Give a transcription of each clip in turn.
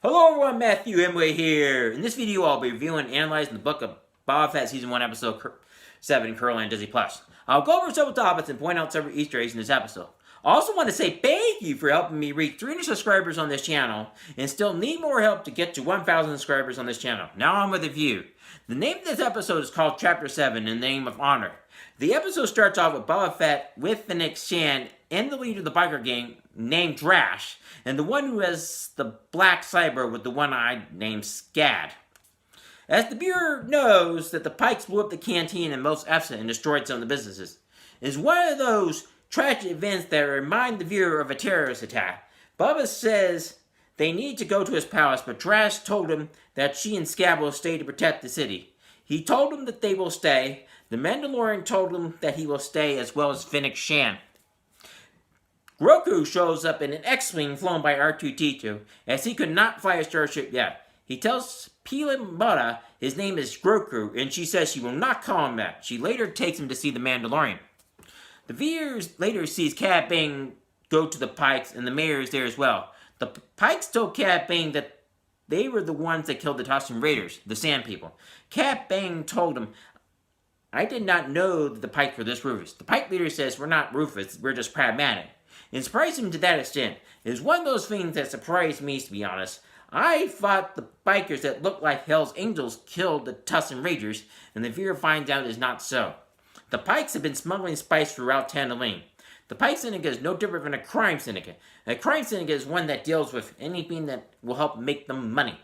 Hello everyone, Matthew Hemway here. In this video, I'll be reviewing and analyzing the book of Boba Fett Season 1, Episode 7, currently on Disney+. I'll go over several topics and point out several Easter eggs in this episode. I also want to say thank you for helping me reach 300 subscribers on this channel, and still need more help to get to 1,000 subscribers on this channel. Now on with the review. The name of this episode is called Chapter 7, in the name of honor. The episode starts off with Boba Fett with Fennec Shand and the leader of the biker gang named Drash, and the one who has the black cyborg with the one-eyed named Skad. As the viewer knows that the Pikes blew up the Cantina in Mos Espa and destroyed some of the businesses, it is one of those tragic events that remind the viewer of a terrorist attack. Boba says they need to go to his palace, but Drash told him that she and Skad will stay to protect the city. He told them that they will stay. The Mandalorian told him that he will stay, as well as Fennec Shand. Grogu shows up in an X-Wing flown by R2-D2, as he could not fly a starship yet. He tells Peli Motto his name is Grogu, and she says she will not call him that. She later takes him to see the Mandalorian. The viewer later sees Cad Bane go to the Pikes, and the mayor is there as well. The Pikes told Cad Bane that they were the ones that killed the Tusken Raiders, the Sand People. Cad Bane told him, "I did not know that the Pikes were this ruthless." The Pike leader says, "We're not ruthless, we're just pragmatic." It surprised him to that extent. It was one of those things that surprised me, to be honest. I thought the bikers that looked like Hell's Angels killed the Tusken Raiders, and the viewer finds out it is not so. The Pikes have been smuggling spice throughout Tatooine. The Pike Syndicate is no different than a crime syndicate. A crime syndicate is one that deals with anything that will help make them money.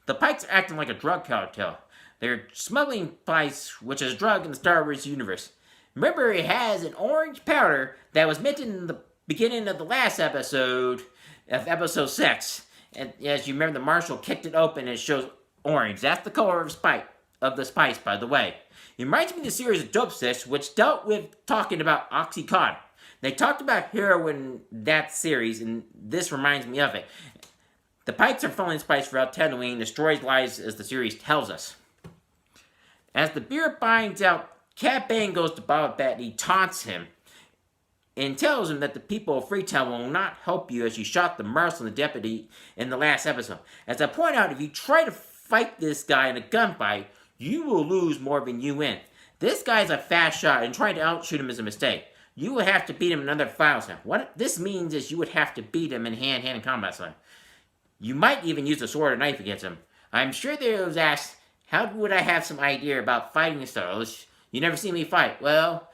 The Pikes are acting like a drug cartel. They're smuggling spice, which is a drug in the Star Wars universe. Remember, it has an orange powder that was mentioned in the beginning of the last episode, of episode 6. And as you remember, the marshal kicked it open and it shows orange. That's the color of the spice, by the way. It reminds me of the series of Dope Sticks, which dealt with talking about Oxycontin. They talked about heroin in that series, and this reminds me of it. The Pikes are funneling spice throughout Tatooine and destroys lives, as the series tells us. As the viewer finds out, Cad Bane goes to Boba Fett and he taunts him and tells him that the people of Freetown will not help you, as you shot the marshal and the deputy in the last episode. As I point out, if you try to fight this guy in a gunfight, you will lose more than you win. This guy's a fast shot, and trying to outshoot him is a mistake. You would have to beat him in another files now. What this means is you would have to beat him in hand-to-hand combat style. You might even use a sword or knife against him. I'm sure they was asked, how would I have some idea about fighting styles? You never see me fight. Well,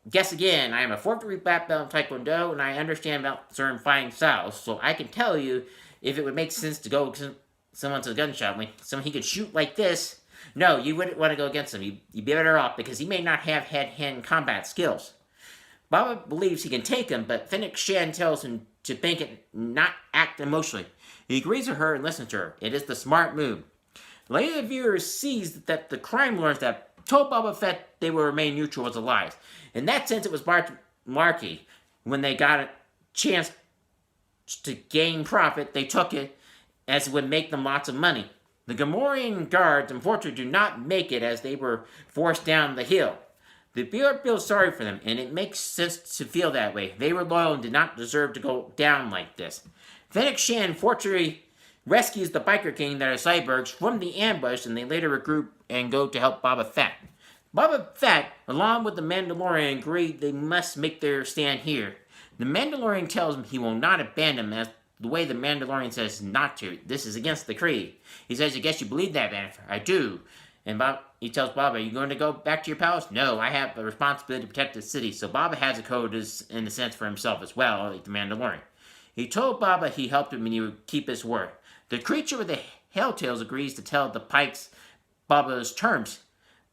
guess again, I am a 4th-degree black belt in Taekwondo, and I understand about certain fighting styles, so I can tell you if it would make sense to go against someone to a gunshot. Like someone he could shoot like this. No, you wouldn't want to go against him. You'd be better off, because he may not have hand-to-hand combat skills. Baba believes he can take him, but Fennec Shand tells him to think it, not act emotionally. He agrees with her and listens to her. It is the smart move. Later, the viewer sees that the crime lords that told Boba Fett they will remain neutral was a lie. In that sense, it was Marky. When they got a chance to gain profit, they took it, as it would make them lots of money. The Gamorrean guards, unfortunately, do not make it, as they were forced down the hill. The viewer feels sorry for them, and it makes sense to feel that way. They were loyal and did not deserve to go down like this. Fennec Shand fortunately rescues the biker king that are cyborgs from the ambush, and they later regroup and go to help Boba Fett. Boba Fett, along with the Mandalorian, agree they must make their stand here. The Mandalorian tells him he will not abandon him, as the way the Mandalorian says not to. This is against the creed. He says, "I guess you believe that, Vannifer." "I do." And he tells Boba, "Are you going to go back to your palace?" "No, I have a responsibility to protect the city." So Boba has a code in a sense for himself as well, like the Mandalorian. He told Boba he helped him and he would keep his word. The creature with the Helltails agrees to tell the Pikes Boba's terms.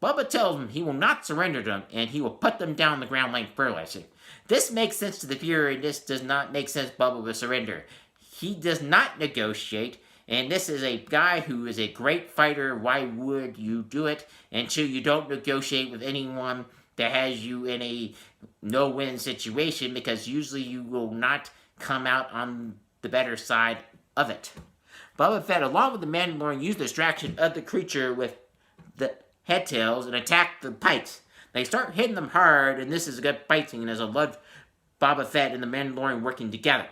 Boba tells him he will not surrender to them, and he will put them down the ground like fertilizer. This makes sense to the viewer, and this does not make sense Boba will surrender. He does not negotiate, and this is a guy who is a great fighter. Why would you do it? And two, you don't negotiate with anyone that has you in a no-win situation, because usually you will not come out on the better side of it. Boba Fett, along with the Mandalorian, used the distraction of the creature with the headtails and attacked the Pikes. They start hitting them hard, and this is a good fight scene, as I love Boba Fett and the Mandalorian working together.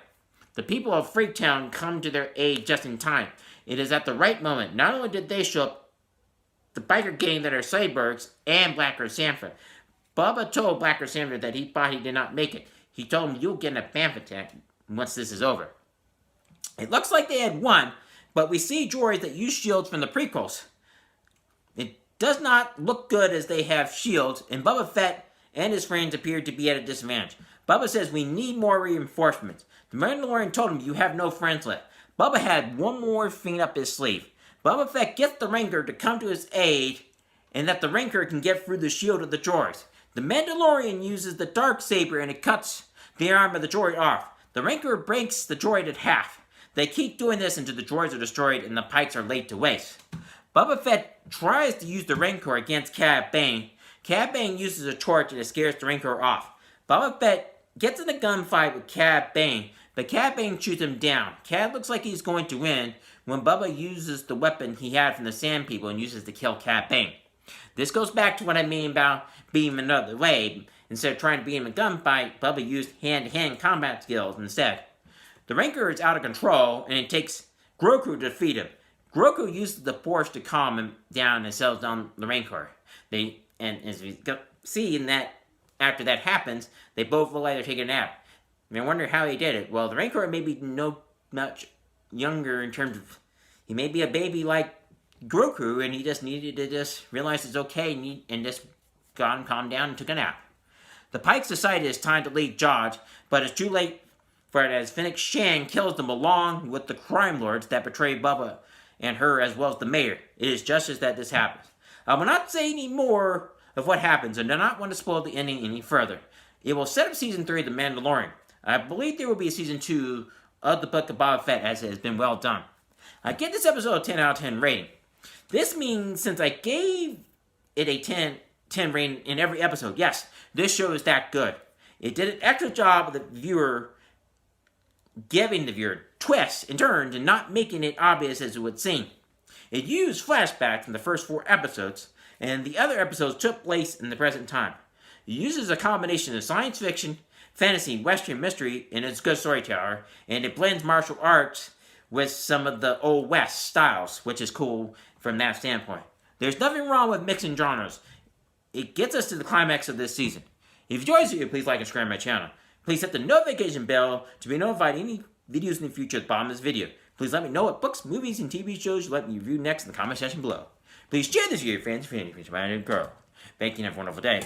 The people of Freaktown come to their aid just in time. It is at the right moment. Not only did they show up, the biker gang that are cyborgs and Blacker Sanford. Boba told Blacker Sanford that he thought he did not make it. He told him, "You'll get a bamf attack once this is over." It looks like they had won, but we see droids that use shields from the prequels. It does not look good as they have shields, and Boba Fett and his friends appear to be at a disadvantage. Bubba says we need more reinforcements. The Mandalorian told him you have no friends left. Bubba had one more thing up his sleeve. Boba Fett gets the Rancor to come to his aid, and that the Rancor can get through the shield of the droids. The Mandalorian uses the dark saber and it cuts the arm of the droid off. The Rancor breaks the droid in half. They keep doing this until the droids are destroyed and the Pikes are laid to waste. Boba Fett tries to use the Rancor against Cad Bane. Cad Bane uses a torch and it scares the Rancor off. Boba Fett gets in a gunfight with Cad Bane, but Cad Bane shoots him down. Cad looks like he's going to win when Bubba uses the weapon he had from the Sand People and uses to kill Cad Bane. This goes back to what I mean about beating him another way. Instead of trying to beat him in a gunfight, Bubba used hand-to-hand combat skills instead. The Rancor is out of control, and it takes Grogu to defeat him. Grogu uses the Force to calm him down and settles down the Rancor. And as we see in that, after that happens, they both look like they're taking a nap. And I wonder how he did it. Well, the Rancor may be no much younger in terms of, he may be a baby like Grogu, and he just needed to just realize it's okay and just got him calmed down and took a nap. The Pikes decided it's time to leave Dodge, but it's too late for it as Fennec Shand kills them along with the crime lords that betray Bubba and her as well as the mayor. It is justice that this happens. I will not say any more of what happens and do not want to spoil the ending any further. It will set up Season 3 of The Mandalorian. I believe there will be a Season 2 of the Book of Boba Fett as it has been well done. I give this episode a 10 out of 10 rating. This means since I gave it a 10 rating in every episode, yes, this show is that good. It did an excellent job of the viewer giving the viewer twists and turns and not making it obvious as it would seem. It used flashbacks from the first 4 episodes, and the other episodes took place in the present time. It uses a combination of science fiction, fantasy, western mystery, and it's a good storyteller, and it blends martial arts with some of the Old West styles, which is cool from that standpoint. There's nothing wrong with mixing genres. It gets us to the climax of this season. If you enjoyed this video, please like and subscribe to my channel. Please hit the notification bell to be notified of any videos in the future at the bottom of this video. Please let me know what books, movies, and TV shows you'd like me to review next in the comment section below. Please share this video with your friends if you're any girl. Thank you and have a wonderful day.